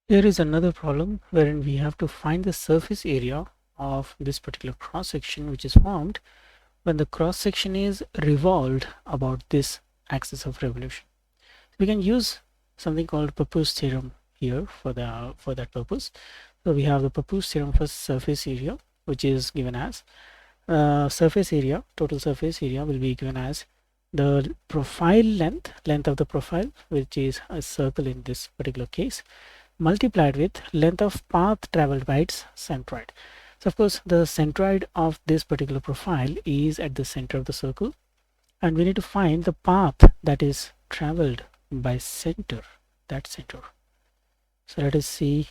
Here is another problem wherein we have to find the surface area of this particular cross section which is formed when the cross section is revolved about this axis of revolution. We can use something called Pappus theorem here for that purpose. So we have the Pappus theorem for surface area, which is given as surface area, total surface area will be given as the profile length of the profile, which is a circle in this particular case, multiplied with length of path traveled by its centroid. So of course the centroid of this particular profile is at the center of the circle, and we need to find the path that is traveled by that center. So let us see.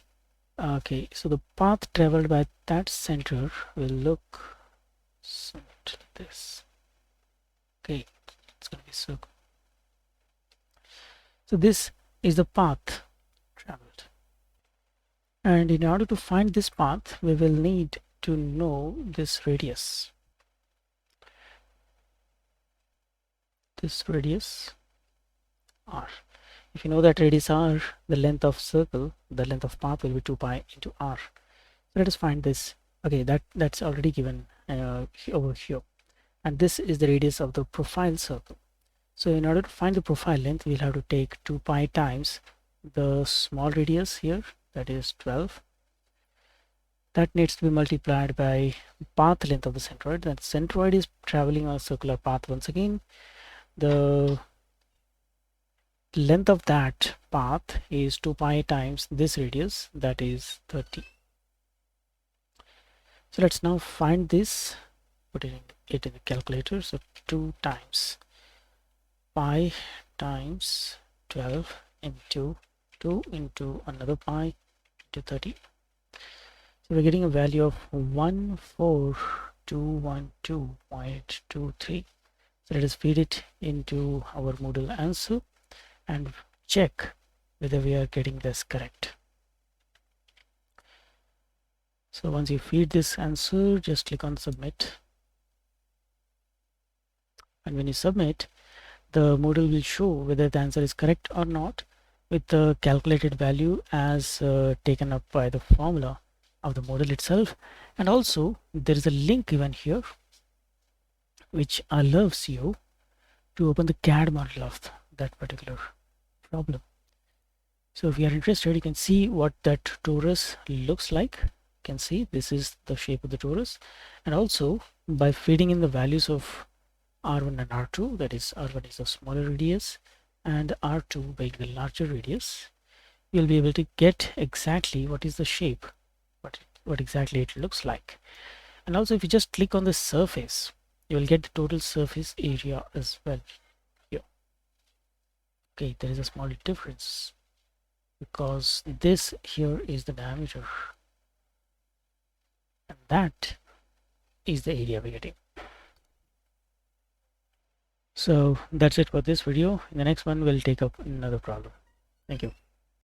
Okay, so the path traveled by that center will look something like this. Okay, it's going to be circle. So this is the path traveled, and in order to find this path we will need to know this radius. This radius r. If you know that radius r, the length of circle, the length of path will be 2 pi into r. So let us find this. Okay, that's already given over here, and this is the radius of the profile circle. So in order to find the profile length, we'll have to take 2 pi times the small radius here, that is 12. That needs to be multiplied by path length of the centroid. That centroid is traveling on a circular path once again. The length of that path is 2 pi times this radius, that is 30. So let's now find this, put it in the calculator. So 2 times pi times 12 into 2 into another pi into 30. So we're getting a value of 14212.23. So let us feed it into our Moodle answer and check whether we are getting this correct. So once you feed this answer, just click on submit, and when you submit, the Moodle will show whether the answer is correct or not with the calculated value as taken up by the formula of the Moodle itself. And also there is a link given here which allows you to open the CAD model of that particular problem. So if you are interested, you can see what that torus looks like. You can see this is the shape of the torus, and also by feeding in the values of r1 and r2, that is r1 is the smaller radius and r2 being the larger radius, you'll be able to get exactly what is the shape, what exactly it looks like. And also if you just click on the surface, you will get the total surface area as well here. Okay, there is a small difference because this here is the diameter and that is the area we're getting. So that's it for this video. In the next one we'll take up another problem. Thank you.